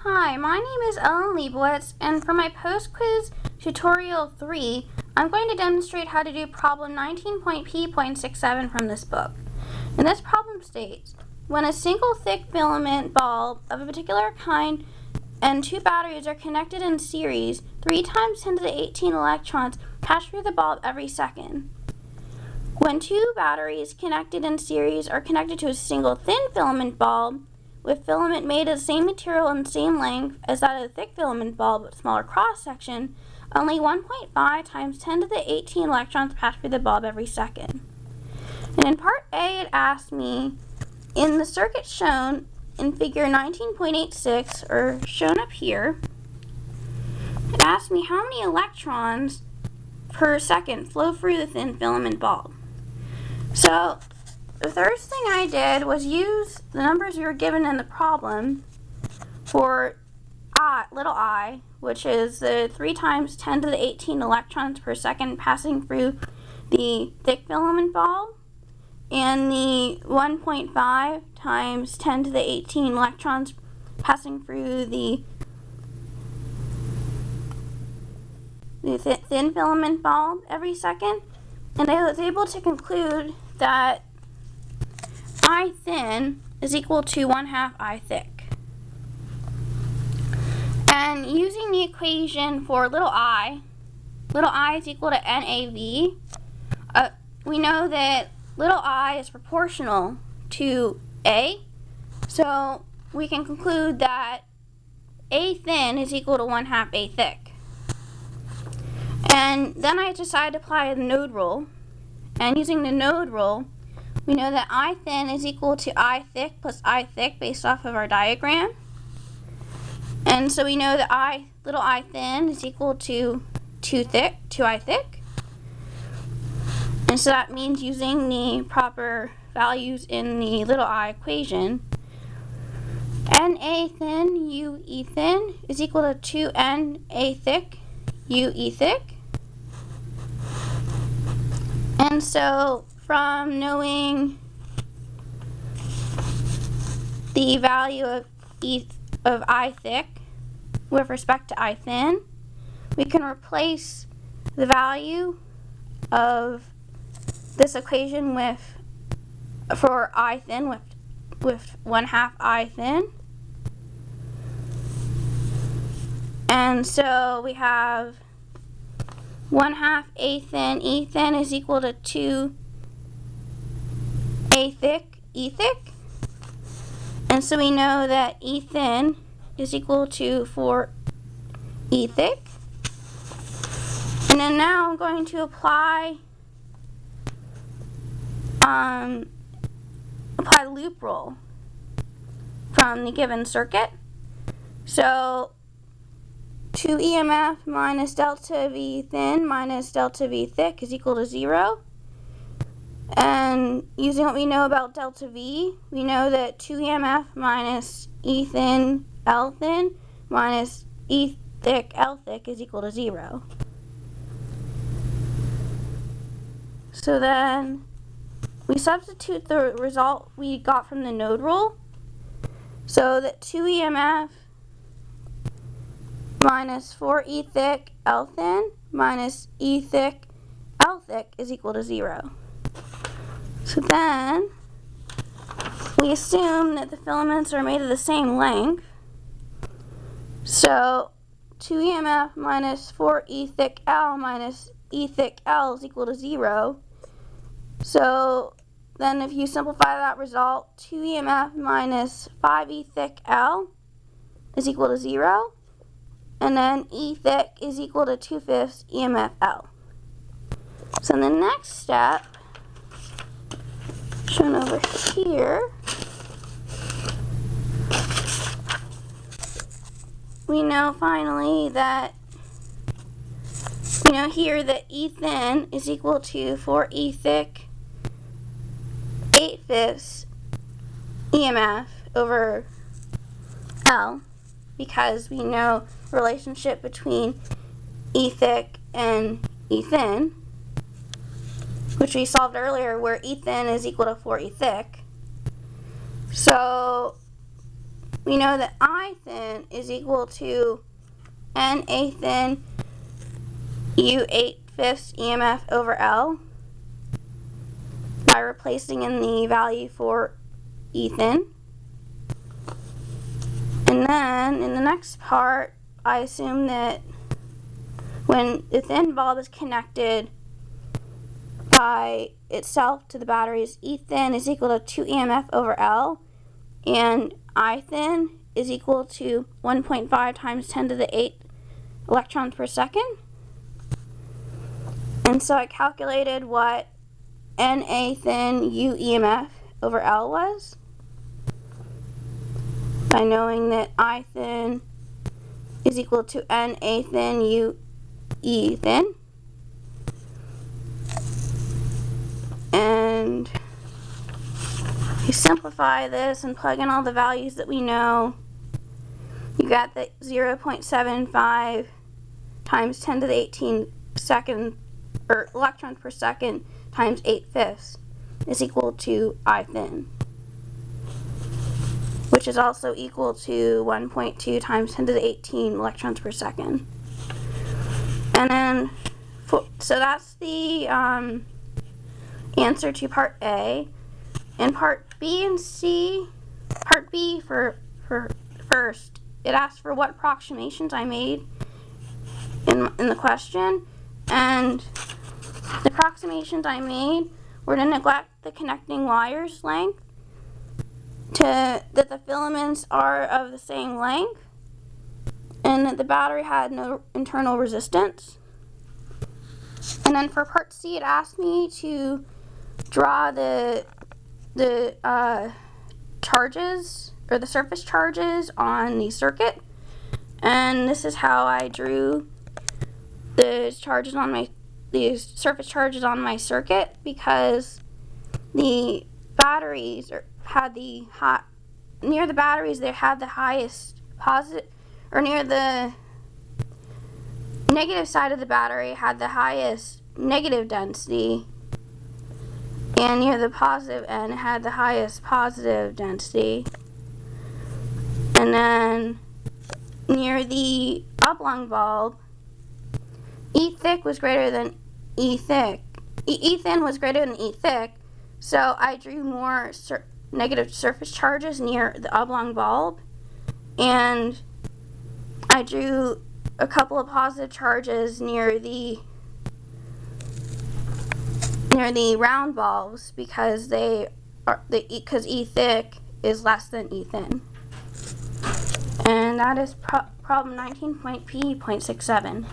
Hi, my name is Ellen Leibowitz, and for my post-quiz tutorial 3, I'm going to demonstrate how to do problem 19.p.67 from this book. And this problem states, when a single thick filament bulb of a particular kind and two batteries are connected in series, 3 times 10 to the 18 electrons pass through the bulb every second. When two batteries connected in series are connected to a single thin filament bulb, with filament made of the same material and same length as that of the thick filament bulb with smaller cross-section, only 1.5 times 10 to the 18 electrons pass through the bulb every second. And in part A, it asked me, in the circuit shown in figure 19.86, or shown up here, it asked me how many electrons per second flow through the thin filament bulb. So the first thing I did was use the numbers we were given in the problem for little I, which is the 3 times 10 to the 18 electrons per second passing through the thick filament bulb, and the 1.5 times 10 to the 18 electrons passing through the thin filament bulb every second. And I was able to conclude that I thin is equal to 1/2 I thick. And using the equation for little I is equal to NAV, we know that little I is proportional to A, so we can conclude that A thin is equal to 1/2 A thick. And then I decided to apply the node rule, and using the node rule, we know that I thin is equal to I thick plus I thick based off of our diagram. And so we know that little I thin is equal to 2 I thick. And so that means using the proper values in the little I equation, NA thin UE thin is equal to 2NA thick UE thick. And so from knowing the value of I thick with respect to I thin, we can replace the value of this equation for I thin with 1/2 I thin. And so we have 1/2 A thin E thin is equal to 2 A thick E thick. And so we know that E thin is equal to 4 E thick. And then now I'm going to apply the loop rule from the given circuit. So 2 EMF minus delta V thin minus delta V thick is equal to 0. And using what we know about delta V, we know that 2 EMF minus E thin L thin minus E thick L thick is equal to 0. So then we substitute the result we got from the node rule. So that 2 EMF minus 4 E thick L thin minus E thick L thick is equal to 0. So then we assume that the filaments are made of the same length. So 2 EMF minus 4 E thick L minus E thick L is equal to 0. So then if you simplify that result, 2 EMF minus 5 E thick L is equal to 0. And then E thick is equal to 2/5 EMF L. So in the next step, shown over here, we know finally that, here that E thin is equal to 4 E thick 8/5 EMF over L, because we know the relationship between E thick and E thin, which we solved earlier, where E thin is equal to 4 E thick. So we know that I thin is equal to NA thin U 8/5 EMF over L by replacing in the value for E thin. And then in the next part, I assume that when the thin bulb is connected by itself to the batteries, E thin is equal to 2 EMF over L, and I thin is equal to 1.5 times 10 to the 8 electrons per second. And so I calculated what NA thin U EMF over L was by knowing that I thin is equal to NA thin U E thin. And you simplify this and plug in all the values that we know. You got the 0.75 times 10 to the 18 second, or electrons per second, times 8/5 is equal to I thin, which is also equal to 1.2 times 10 to the 18 electrons per second. And then, so that's the answer to part A. In part B and C, part B for first, it asks for what approximations I made in the question, and the approximations I made were to neglect the connecting wires length, that the filaments are of the same length, and that the battery had no internal resistance. And then for part C, it asked me to draw the charges, or the surface charges on the circuit, and this is how I drew the surface charges on my circuit, because the batteries near the batteries they had the highest positive, or near the negative side of the battery had the highest negative density, and near the positive end had the highest positive density. And then near the oblong bulb, E thick was greater than E thick. E thin was greater than E thick, so I drew more negative surface charges near the oblong bulb, and I drew a couple of positive charges near the round bulbs, because because E thick is less than E thin. And that is problem 19.P.67.